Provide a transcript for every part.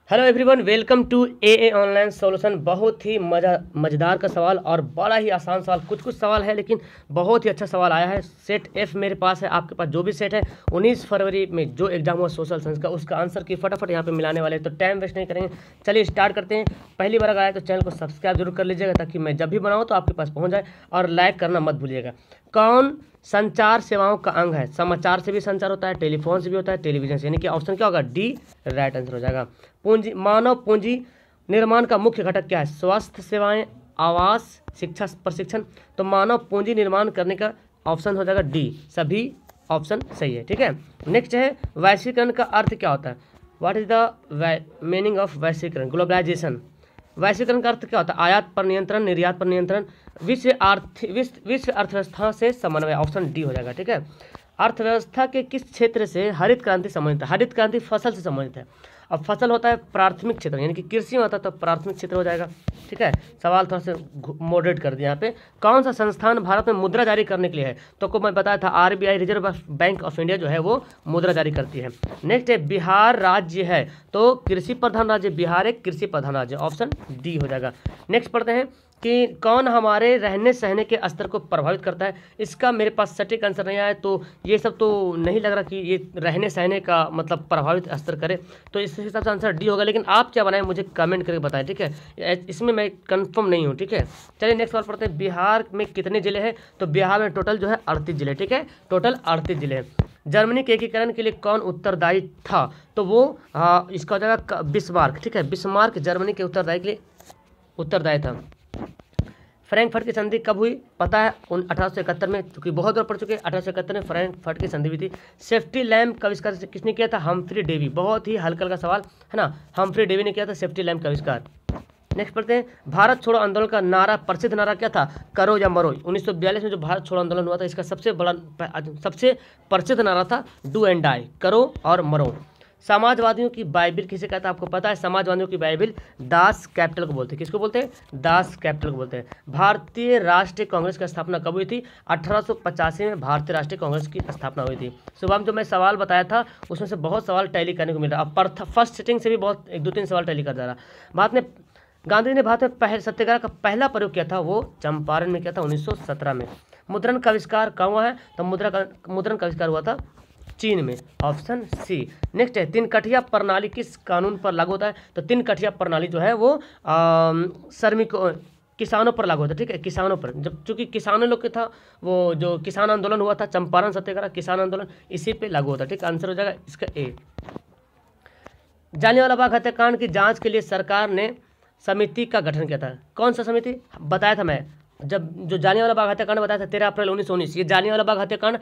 Hello everyone, welcome to a online solution. बहुत ही मज़ेदार का सवाल और बड़ा ही आसान सवाल। कुछ सवाल है लेकिन बहुत ही अच्छा सवाल आया है। सेट एफ मेरे पास है, आपके पास जो भी सेट है 19 फरवरी में जो एग्जाम हुआ सोशल साइंस का, उसका आंसर की फटाफट यहाँ पे मिलाने वाले हैं। तो टाइम वेस्ट नहीं करेंगे, चलिए स्टार्ट करते हैं। पहली बार अगर आए तो चैनल को सब्सक्राइब जरूर कर लीजिएगा ताकि मैं जब भी बनाऊँ तो आपके पास पहुँच जाए, और लाइक करना मत भूलिएगा। कौन संचार सेवाओं का अंग है? समाचार से भी संचार होता है, टेलीफोन से भी होता है, टेलीविजन से, यानी कि ऑप्शन क्या होगा? डी राइट आंसर हो जाएगा। पूंजी, मानव पूंजी निर्माण का मुख्य घटक क्या है? स्वास्थ्य सेवाएं, आवास, शिक्षा, प्रशिक्षण। तो मानव पूंजी निर्माण करने का ऑप्शन हो जाएगा डी, सभी ऑप्शन सही है। ठीक है, नेक्स्ट है वैश्वीकरण का अर्थ क्या होता है? What is the meaning of वैश्वीकरण? ग्लोबलाइजेशन। वैश्वीकरण का अर्थ क्या होता है? आयात पर नियंत्रण, निर्यात पर नियंत्रण, विश्व अर्थव्यवस्था से समन्वय। ऑप्शन डी हो जाएगा। ठीक है, अर्थव्यवस्था के किस क्षेत्र से हरित क्रांति संबंधित है? हरित क्रांति फसल से संबंधित है। अब फसल होता है प्राथमिक क्षेत्र, यानी कि कृषि में होता है तो प्राथमिक क्षेत्र हो जाएगा। ठीक है, सवाल थोड़ा सा मॉडरेट कर दिया यहाँ पे। कौन सा संस्थान भारत में मुद्रा जारी करने के लिए है? तो को मैं बताया था, RBI, reserve bank of India जो है वो मुद्रा जारी करती है। नेक्स्ट है बिहार राज्य है तो कृषि प्रधान राज्य, बिहार एक कृषि प्रधान राज्य। ऑप्शन डी हो जाएगा। नेक्स्ट पढ़ते हैं कि कौन हमारे रहने सहने के स्तर को प्रभावित करता है? इसका मेरे पास सटीक आंसर नहीं आया, तो ये सब तो नहीं लग रहा कि ये रहने सहने का मतलब प्रभावित स्तर करे, तो इस हिसाब से आंसर डी होगा। लेकिन आप क्या बनाएं मुझे कमेंट करके बताएं। ठीक है, इसमें मैं कंफर्म नहीं हूँ। ठीक है, चलिए नेक्स्ट सवाल पढ़ते हैं। बिहार में कितने जिले हैं? तो बिहार में टोटल जो है 38 जिले। ठीक है, टोटल 38 जिले हैं। जर्मनी के एकीकरण के लिए कौन उत्तरदायी था? तो वो इसका हो जाएगा बिस्मार्क। ठीक है, बिस्मार्क जर्मनी के उत्तरदायी था। फ्रैंकफर्ट की संधि कब हुई? पता है 1871 में, क्योंकि बहुत बार पढ़ चुके हैं। 1871 में फ्रैंकफर्ट की संधि हुई थी। सेफ्टी लैम्प का आविष्कार किसने किया था? Humphry Davy. बहुत ही हल्का का सवाल है ना, हम्फ्री डेवी ने किया था सेफ्टी लैम्प का आविष्कार। नेक्स्ट पढ़ते हैं, भारत छोड़ो आंदोलन का नारा, प्रसिद्ध नारा क्या था? करो या मरो। 1942 में जो भारत छोड़ो आंदोलन हुआ था, इसका सबसे प्रसिद्ध नारा था डू एंड डाई, करो और मरो। समाजवादियों की बाइबिल किसे कहता है? आपको पता है, समाजवादियों की बाइबिल दास कैपिटल को बोलते हैं। किसको बोलते हैं? दास कैपिटल को बोलते हैं। भारतीय राष्ट्रीय कांग्रेस की स्थापना कब हुई थी? 1885 में भारतीय राष्ट्रीय कांग्रेस की स्थापना हुई थी। सुबह में जो मैं सवाल बताया था उसमें से बहुत सवाल टैली करने को मिल रहा है। अब फर्स्ट सिटिंग से भी बहुत 1-2-3 सवाल टैली कर जा रहा। गांधी ने भारत में सत्याग्रह का पहला प्रयोग किया था, वो चंपारण में किया था 1917 में। मुद्रण का आविष्कार कहाँ हुआ है? तो मुद्रण का आविष्कार हुआ था चीन में। Option C. नेक्स्ट है, तीन कठिया प्रणाली किस कानून पर लागू होता है? तो तीन कठिया प्रणाली जो है वो श्रमिकों किसानों पर लागू होता है। ठीक है, किसानों पर, जब चूंकि किसानों लोग के था वो जो किसान आंदोलन हुआ था, चंपारण सत्याग्रह, किसान आंदोलन, इसी पे लागू होता है। ठीक, आंसर हो जाएगा इसका ए। जालियांवाला बाग हत्याकांड की जांच के लिए सरकार ने समिति का गठन किया था। कौन सा समिति? बताया था मैं, जब जो जालियांवाला बाग हत्याकांड बताया था 13 अप्रैल 1919। ये जालियांवाला बाग हत्याकांड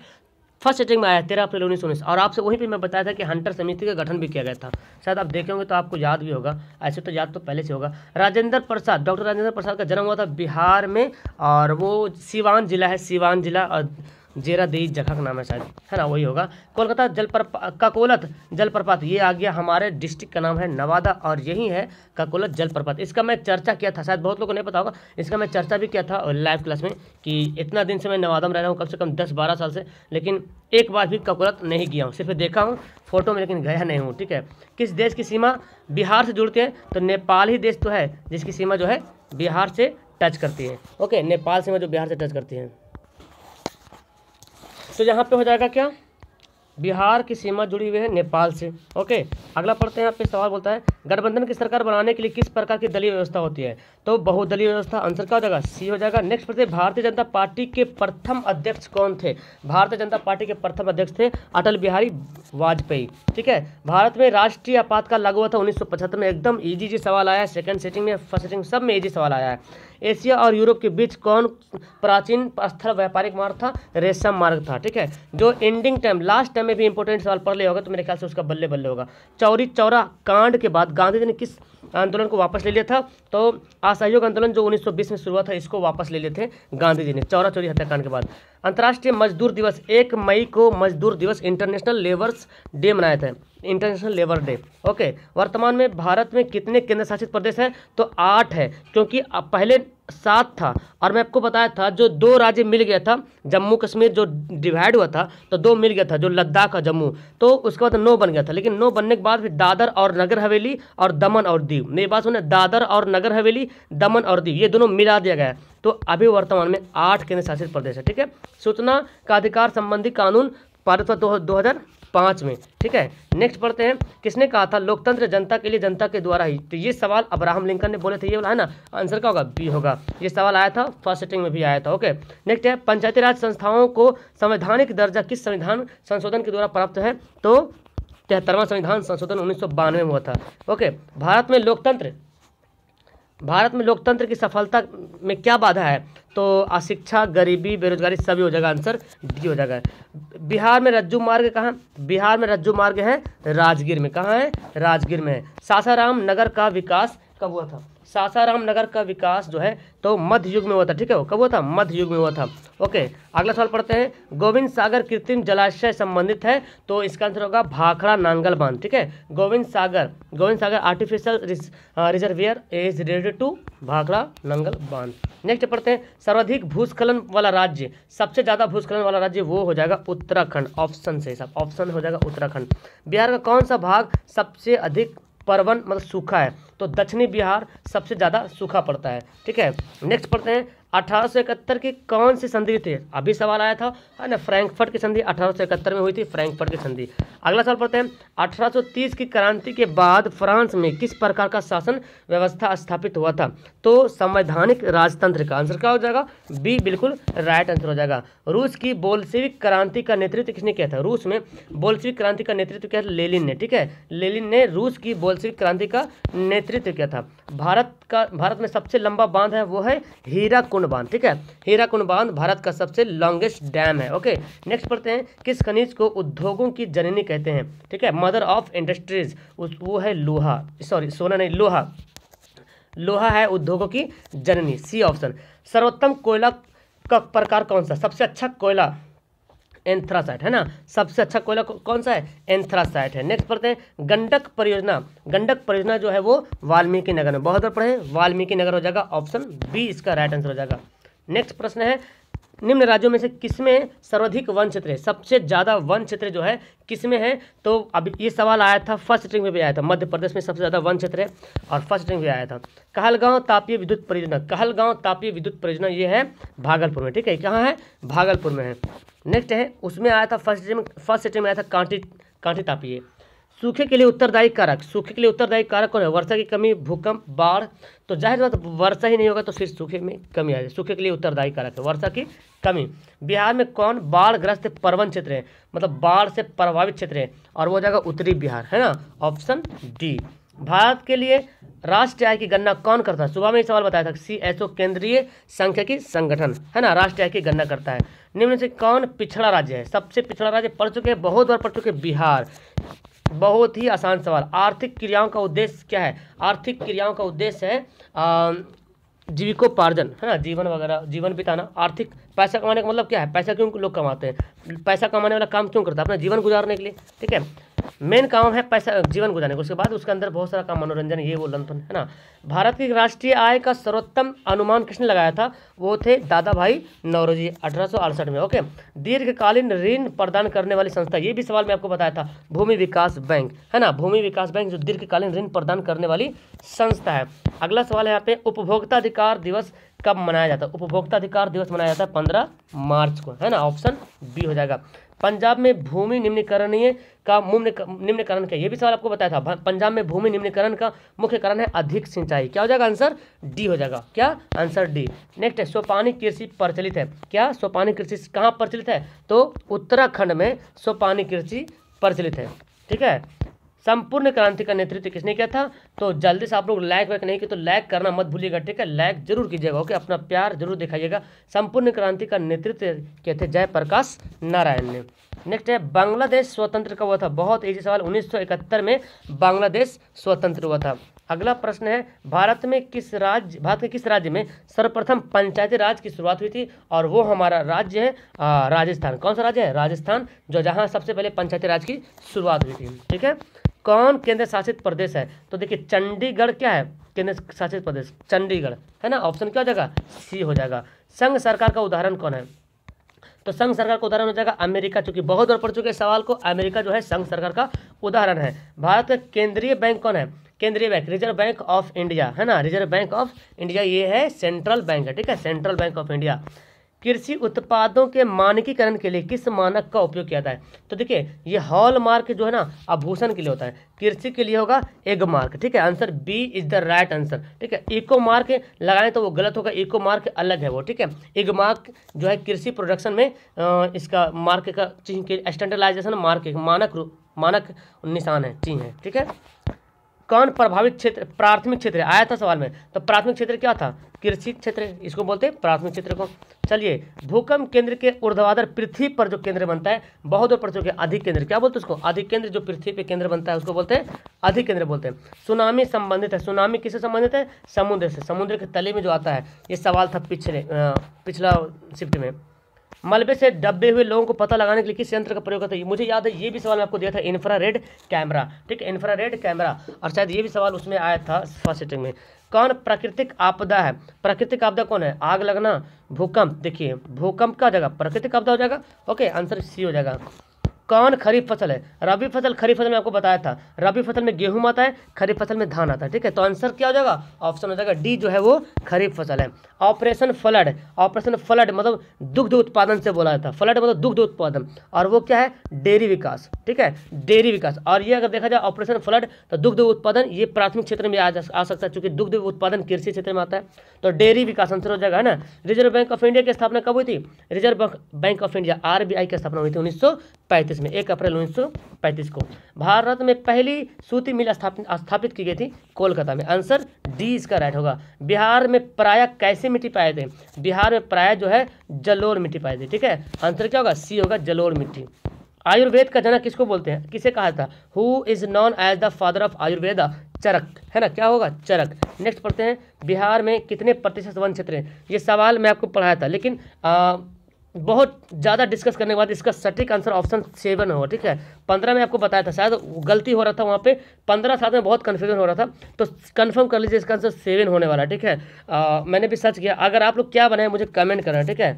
फर्स्ट सिटिंग में आया 13 अप्रैल 1919, और आपसे वहीं पे मैं बताया था कि हंटर समिति का गठन भी किया गया था। शायद आप देखे होंगे तो आपको याद भी होगा, ऐसे तो याद तो पहले से होगा। राजेंद्र प्रसाद, डॉक्टर राजेंद्र प्रसाद का जन्म हुआ था बिहार में, और वो सीवान जिला है, सीवान जिला, और जेरादेई जगह का नाम है शायद, है ना, वही होगा। कोलकाता काकोलत जलप्रपात, ये आ गया हमारे डिस्ट्रिक्ट का नाम है नवादा, और यही है काकोलत जलप्रपात। इसका मैं चर्चा किया था, शायद बहुत लोगों को नहीं पता होगा, इसका मैं चर्चा भी किया था लाइव क्लास में कि इतना दिन से मैं नवादा में रह रहा हूँ, कम से कम 10-12 साल से, लेकिन एक बार भी काकोलत नहीं गया हूँ, सिर्फ देखा हूँ फोटो में, लेकिन गया नहीं हूँ। ठीक है, किस देश की सीमा बिहार से जुड़ती है? तो नेपाल ही देश तो है जिसकी सीमा जो है बिहार से टच करती है। ओके, नेपाल सीमा जो बिहार से टच करती है, तो यहाँ पे हो जाएगा क्या? बिहार की सीमा जुड़ी हुई है नेपाल से। ओके, अगला पढ़ते हैं। यहाँ पे सवाल बोलता है, गठबंधन की सरकार बनाने के लिए किस प्रकार की दलीय व्यवस्था होती है? तो बहुदलीय व्यवस्था। आंसर क्या हो जाएगा? सी हो जाएगा। नेक्स्ट पढ़ते हैं, भारतीय जनता पार्टी के प्रथम अध्यक्ष कौन थे? भारतीय जनता पार्टी के प्रथम अध्यक्ष थे अटल बिहारी वाजपेयी। ठीक है, भारत में राष्ट्रीय आपातकाल लागू हुआ था 1975 में। एकदम ईजी सवाल आया है, सेकंड सिटिंग में, फर्स्ट सिटिंग, सब में ईजी सवाल आया है। एशिया और यूरोप के बीच कौन प्राचीन स्थल व्यापारिक मार्ग था? रेशम मार्ग था। ठीक है, जो एंडिंग टाइम, लास्ट टाइम में भी इंपॉर्टेंट सवाल पढ़ लिया होगा तो मेरे ख्याल से उसका बल्ले बल्ले होगा। चौरी चौरा कांड के बाद गांधी जी ने किस आंदोलन को वापस ले लिया था? तो असहयोग आंदोलन जो 1920 में शुरू हुआ था, इसको वापस ले लिए थे गांधी जी ने, चौरा चौरी हत्याकांड के बाद। अंतर्राष्ट्रीय मजदूर दिवस, 1 मई को मजदूर दिवस, इंटरनेशनल लेबर्स डे मनाया था, इंटरनेशनल लेबर डे। ओके, वर्तमान में भारत में कितने केंद्र शासित प्रदेश हैं? तो 8 है, क्योंकि पहले साथ था। और मैं आपको बताया था जो 2 राज्य मिल गया था, जम्मू कश्मीर जो डिवाइड हुआ था तो 2 मिल गया था, जो लद्दाख और जम्मू, तो उसके बाद 9 बन गया था। लेकिन 9 बनने के बाद फिर दादर और नगर हवेली और दमन और दीव, मेरी बात सुने, दादर और नगर हवेली, दमन और दीव, ये दोनों मिला दिया गया है। तो अभी वर्तमान में 8 केंद्र शासित प्रदेश है। ठीक है, सूचना का अधिकार संबंधी कानून पारित हुआ 2005 में। ठीक है, नेक्स्ट पढ़ते हैं, किसने कहा था लोकतंत्र जनता के लिए, जनता के द्वारा ही। तो ये सवाल अब्राहम लिंकन ने बोले थे, ये वाला है ना, आंसर क्या होगा, बी होगा। ये सवाल आया था फर्स्ट सिटिंग में भी आया था। ओके, नेक्स्ट है, पंचायती राज संस्थाओं को संवैधानिक दर्जा किस संविधान संशोधन के द्वारा प्राप्त है। तो 73वां संविधान संशोधन 1992 में हुआ था। ओके, भारत में लोकतंत्र की सफलता में क्या बाधा है। तो अशिक्षा, गरीबी, बेरोजगारी, सभी हो जाएगा, आंसर डी हो जाएगा। बिहार में रज्जू मार्ग कहाँ, बिहार में रज्जू मार्ग है राजगीर में। कहाँ है, राजगीर में है। सासाराम नगर का विकास कब हुआ था, सासाराम नगर का विकास जो है तो मध्य युग में हुआ था। ठीक है, वो कब हुआ था, मध्य युग में हुआ था। ओके, अगला सवाल पढ़ते हैं, गोविंद सागर कृत्रिम जलाशय संबंधित है। तो इसका आंसर होगा भाखड़ा नांगल बांध। ठीक है, Govind Sagar artificial reservoir is related to Bhakra Nangal बांध। नेक्स्ट पढ़ते हैं, सर्वाधिक भूस्खलन वाला राज्य, सबसे ज्यादा भूस्खलन वाला राज्य वो हो जाएगा उत्तराखंड। ऑप्शन से सब ऑप्शन हो जाएगा उत्तराखंड। बिहार का कौन सा भाग सबसे अधिक पर्वन मतलब सूखा है। तो दक्षिणी बिहार सबसे ज़्यादा सूखा पड़ता है। ठीक है, नेक्स्ट पढ़ते हैं, 1871 की कौन सी संधि थी, अभी सवाल आया था, है ना, फ्रैंकफर्ट की संधि 1871 में हुई थी, फ्रैंकफर्ट की संधि। अगला सवाल पढ़ते हैं, 1830 की क्रांति के बाद फ्रांस में किस प्रकार का शासन व्यवस्था स्थापित हुआ था। तो संवैधानिक राजतंत्र का आंसर क्या हो जाएगा, बी बिल्कुल राइट आंसर हो जाएगा। रूस की बोल्शेविक क्रांति का नेतृत्व किसने किया था, रूस में बोल्शेविक क्रांति का नेतृत्व किया लेनिन ने। ठीक है, लेनिन ने रूस की बोल्शेविक क्रांति का नेतृत्व किया था। भारत में सबसे लंबा बांध है वो है हीराकुंड बांध। ठीक है, हीराकुंड बांध भारत का सबसे लॉन्गेस्ट डैम है। ओके, नेक्स्ट पढ़ते हैं, किस खनिज को उद्योगों की जननी कहते हैं। ठीक है, मदर ऑफ इंडस्ट्रीज, वो है लोहा, सॉरी सोना नहीं, लोहा है उद्योगों की जननी, सी ऑप्शन। सर्वोत्तम कोयला का प्रकार कौन सा, सबसे अच्छा कोयला एंथ्रासाइट है ना, सबसे अच्छा कोयला कौन सा है, एंथ्रासाइट है। नेक्स्ट पढ़ते हैं, गंडक परियोजना जो है वो वाल्मीकि नगर में, बहुत बार पढ़े, वाल्मीकि नगर हो जाएगा, ऑप्शन बी इसका राइट आंसर हो जाएगा। नेक्स्ट प्रश्न है, निम्न राज्यों में से किसमें सर्वाधिक वन क्षेत्र है, सबसे ज्यादा वन क्षेत्र जो है किसमें है। तो अब ये सवाल आया था फर्स्ट सिटिंग में भी आया था, मध्य प्रदेश में सबसे ज्यादा वन क्षेत्र है और फर्स्ट सिटिंग में आया था। कहलगांव तापीय विद्युत परियोजना, ये है भागलपुर में। ठीक है, कहाँ है, भागलपुर में है। नेक्स्ट है, उसमें आया था फर्स्ट सिटिंग में आया था कांटी तापीय। सूखे के लिए उत्तरदायी कारक कौन है, वर्षा की कमी, भूकंप, बाढ़। तो जाहिर बात वर्षा ही नहीं होगा तो फिर सूखे में कमी आ जाए, सूखे के लिए उत्तरदायी कारक है वर्षा की कमी। बिहार में कौन बाढ़ग्रस्त पर्वन क्षेत्र है, मतलब बाढ़ से प्रभावित क्षेत्र है, और वो जगह उत्तरी बिहार है ना, ऑप्शन डी। भारत के लिए राष्ट्रीय आय की गणना कौन करता है, सुबह में ये सवाल बताया था, CSO केंद्रीय सांख्यिकी संगठन है ना, राष्ट्रीय आय की गणना करता है। निम्न से कौन पिछड़ा राज्य है, सबसे पिछड़ा राज्य पढ़ चुके हैं, बहुत बार पढ़ चुके हैं, बिहार। बहुत ही आसान सवाल, आर्थिक क्रियाओं का उद्देश्य क्या है, आर्थिक क्रियाओं का उद्देश्य है जीविकोपार्जन है ना, जीवन वगैरह, जीवन बिताना। आर्थिक पैसा कमाने का मतलब क्या है, पैसा क्यों लोग कमाते हैं, पैसा कमाने वाला काम क्यों करता है, अपना जीवन गुजारने के लिए। ठीक है, मेन काम है पैसा जीवन गुजारने का, उसके बाद उसके अंदर बहुत सारा काम मनोरंजन, ये वो लंथन है ना। भारत की राष्ट्रीय आय का सर्वोत्तम अनुमान किसने लगाया था, वो थे दादा भाई नौरोजी 1868 में। ओके, दीर्घकालीन ऋण प्रदान करने वाली संस्था, ये भी सवाल मैं आपको बताया था, भूमि विकास बैंक है ना, भूमि विकास बैंक जो दीर्घकालीन ऋण प्रदान करने वाली संस्था है। अगला सवाल है यहाँ पे, उपभोक्ता अधिकार दिवस कब मनाया जाता है, उपभोक्ता अधिकार दिवस मनाया जाता है 15 मार्च को है ना, ऑप्शन बी हो जाएगा। पंजाब में भूमि निम्नीकरणीय का निम्नीकरण क्या, ये भी सवाल आपको बताया था, पंजाब में भूमि निम्नीकरण का मुख्य कारण है अधिक सिंचाई, क्या हो जाएगा आंसर डी हो जाएगा, क्या आंसर डी। नेक्स्ट है, सोपानी कृषि प्रचलित है, क्या सोपानी कृषि कहाँ प्रचलित है, तो उत्तराखंड में सोपानी कृषि प्रचलित है। ठीक है, संपूर्ण क्रांति का नेतृत्व किसने किया था, तो जल्दी से आप लोग लाइक वैक नहीं किए तो लाइक करना मत भूलिएगा। ठीक है, लाइक जरूर कीजिएगा, ओके, अपना प्यार जरूर दिखाइएगा। संपूर्ण क्रांति का नेतृत्व किए थे जयप्रकाश नारायण ने। नेक्स्ट है, बांग्लादेश स्वतंत्र कब हुआ था, बहुत इजी सवाल, 1971 में बांग्लादेश स्वतंत्र हुआ था। अगला प्रश्न है, भारत के किस राज्य में सर्वप्रथम पंचायती राज की शुरुआत हुई थी, और वो हमारा राज्य है राजस्थान। कौन सा राज्य है, राजस्थान, जो जहाँ सबसे पहले पंचायती राज की शुरुआत हुई थी। ठीक है, कौन केंद्र शासित प्रदेश है? तो देखिए चंडीगढ़ क्या है? केंद्र शासित प्रदेश चंडीगढ़ है ना। ऑप्शन क्या हो जाएगा? सी हो जाएगा। संघ सरकार का उदाहरण कौन है? तो संघ सरकार का उदाहरण हो जाएगा अमेरिका, चूंकि बहुत बार पढ़ चुके सवाल को, अमेरिका जो है संघ सरकार का उदाहरण है। भारत का केंद्रीय बैंक कौन है? केंद्रीय bank reserve bank of India है ना, रिजर्व बैंक ऑफ इंडिया ये है सेंट्रल बैंक है, ठीक है, सेंट्रल बैंक ऑफ इंडिया। कृषि उत्पादों के मानकीकरण के लिए किस मानक का उपयोग किया जाता है? तो देखिए ये हॉलमार्क जो है ना आभूषण के लिए होता है, कृषि के लिए होगा एग मार्क, ठीक है, answer B is the right answer, ठीक है। इको मार्क लगाएं तो वो गलत होगा, इको मार्क अलग है वो, ठीक है। एग मार्क जो है कृषि प्रोडक्शन में इसका मार्क का चिन्ह के स्टैंडर्डाइजेशन मार्क मानक निशान है, चिन्ह है, ठीक है। कौन प्रभावित क्षेत्र प्राथमिक क्षेत्र आया था सवाल में, तो प्राथमिक क्षेत्र क्या था? कृषि क्षेत्र, इसको बोलते हैं प्राथमिक क्षेत्र को। चलिए भूकंप केंद्र के ऊर्ध्वाधर पृथ्वी पर जो केंद्र बनता है, बहुत बार पढ़ चुके अधिक केंद्र, क्या बोलते हैं उसको? अधिक केंद्र, जो पृथ्वी पे केंद्र बनता है उसको बोलते हैं अधिक केंद्र बोलते हैं। सुनामी संबंधित है, सुनामी किससे संबंधित है? समुद्र से, समुद्र के तले में जो आता है, ये सवाल था पिछला शिफ्ट में। मलबे से दबे हुए लोगों को पता लगाने के लिए किस यंत्र का प्रयोग होता है? मुझे याद है ये भी सवाल मैं आपको दिया था, इंफ्रारेड कैमरा, ठीक है, इंफ्रारेड कैमरा, और शायद ये भी सवाल उसमें आया था फर्स्ट सेटिंग में। कौन प्राकृतिक आपदा है? प्राकृतिक आपदा कौन है? आग लगना, भूकंप, देखिए भूकंप का जगह प्राकृतिक आपदा हो जाएगा, ओके, आंसर सी हो जाएगा। कौन खरीफ फसल है? रबी फसल, खरीफ फसल में आपको बताया था, रबी फसल में गेहूं आता है, खरीफ फसल में धान आता है, ठीक है, तो आंसर क्या हो जाएगा? ऑप्शन हो जाएगा डी जो है वो खरीफ फसल है। ऑपरेशन फ्लड, ऑपरेशन फ्लड मतलब दुग्ध उत्पादन से बोला जाता है, फ्लड मतलब दुग्ध उत्पादन, और वो क्या है? डेयरी विकास, ठीक है, डेयरी विकास। और ये अगर देखा जाए ऑपरेशन फ्लड तो दुग्ध उत्पादन ये प्राथमिक क्षेत्र में आ सकता है, क्योंकि दुग्ध उत्पादन कृषि क्षेत्र में आता है, तो डेयरी विकास आंसर हो जाएगा, है ना। रिजर्व बैंक ऑफ इंडिया की स्थापना कब हुई थी? Reserve bank of India RBI की स्थापना हुई थी 1935 में, 1 अप्रैल 1935 को। भारत में पहली सूती मिल स्थापित की गई थी कोलकाता में, आंसर डी इसका राइट होगा। बिहार में प्रायः कैसे मिट्टी पाए थे? बिहार में प्रायः जो है जलोढ़ मिट्टी पाई थी, ठीक है, आंसर क्या होगा? सी होगा, जलोढ़ मिट्टी। आयुर्वेद का जनक किसको बोलते हैं? किसे कहा था? Who is known as the father of Ayurveda? Charak, है ना, क्या होगा? चरक। नेक्स्ट पढ़ते हैं, बिहार में कितने प्रतिशत वन क्षेत्र है? ये सवाल मैं आपको पढ़ाया था, लेकिन बहुत ज़्यादा डिस्कस करने के बाद इसका सटीक आंसर ऑप्शन 7 होगा, ठीक है। 15 में आपको बताया था, शायद गलती हो रहा था वहाँ पे, 15 साथ में बहुत कन्फ्यूजन हो रहा था, तो कंफर्म कर लीजिए इसका आंसर 7 होने वाला है, ठीक है। मैंने भी सर्च किया, अगर आप लोग क्या बनाए मुझे कमेंट करना, ठीक है।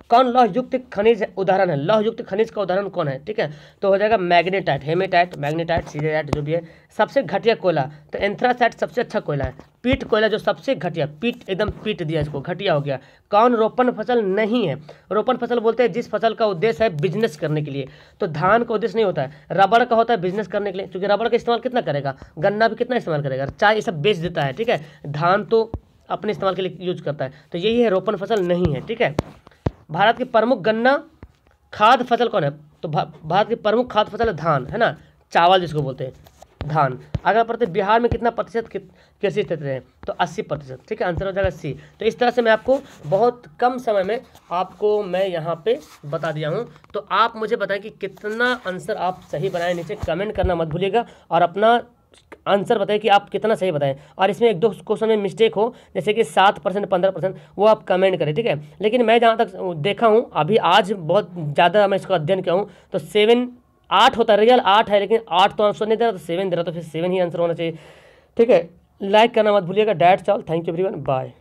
कौन लौह युक्त खनिज उदाहरण है? लौह युक्त खनिज का उदाहरण कौन है? ठीक है, तो हो जाएगा मैग्नेटाइट, हेमेटाइट, मैग्नेटाइट, सीरियाइट, जो भी है। सबसे घटिया कोयला, तो एंथ्रासाइट सबसे अच्छा कोयला है। पीट कोयला जो सबसे घटिया, पीट एकदम पीट दिया इसको, घटिया हो गया। कौन रोपण फसल नहीं है? रोपण फसल बोलते हैं जिस फसल का उद्देश्य है बिजनेस करने के लिए, तो धान का उद्देश्य नहीं होता है। रबड़ का होता है बिजनेस करने के लिए, क्योंकि रबड़ का इस्तेमाल कितना करेगा, गन्ना भी कितना इस्तेमाल करेगा, चाय ये सब बेच देता है, ठीक है। धान तो अपने इस्तेमाल के लिए यूज करता है, तो यही है, रोपण फसल नहीं है, ठीक है। भारत की प्रमुख गन्ना खाद्य फसल कौन है? तो भारत की प्रमुख खाद्य फसल है धान, है ना, चावल जिसको बोलते हैं, धान। अगर पढ़ते बिहार में कितना प्रतिशत कृषि क्षेत्र है? तो 80%, ठीक है, आंसर हो जाएगा सी। तो इस तरह से मैं आपको बहुत कम समय में आपको मैं यहाँ पे बता दिया हूँ। तो आप मुझे बताएं कि कितना आंसर आप सही बनाए, नीचे कमेंट करना मत भूलिएगा, और अपना आंसर बताइए कि आप कितना सही बताएं। और इसमें 1-2 क्वेश्चन में मिस्टेक हो, जैसे कि 7%, 15%, वो आप कमेंट करें, ठीक है। लेकिन मैं जहाँ तक देखा हूँ अभी, आज बहुत ज़्यादा मैं इसको अध्ययन किया हूँ, तो 8 होता है, रियल 8 है, लेकिन 8 तो आंसर नहीं दे रहा, तो 7 दे रहा, तो फिर 7 ही आंसर होना चाहिए, ठीक है। लाइक करना मत भूलिएगा। That's all, thank you everyone, bye.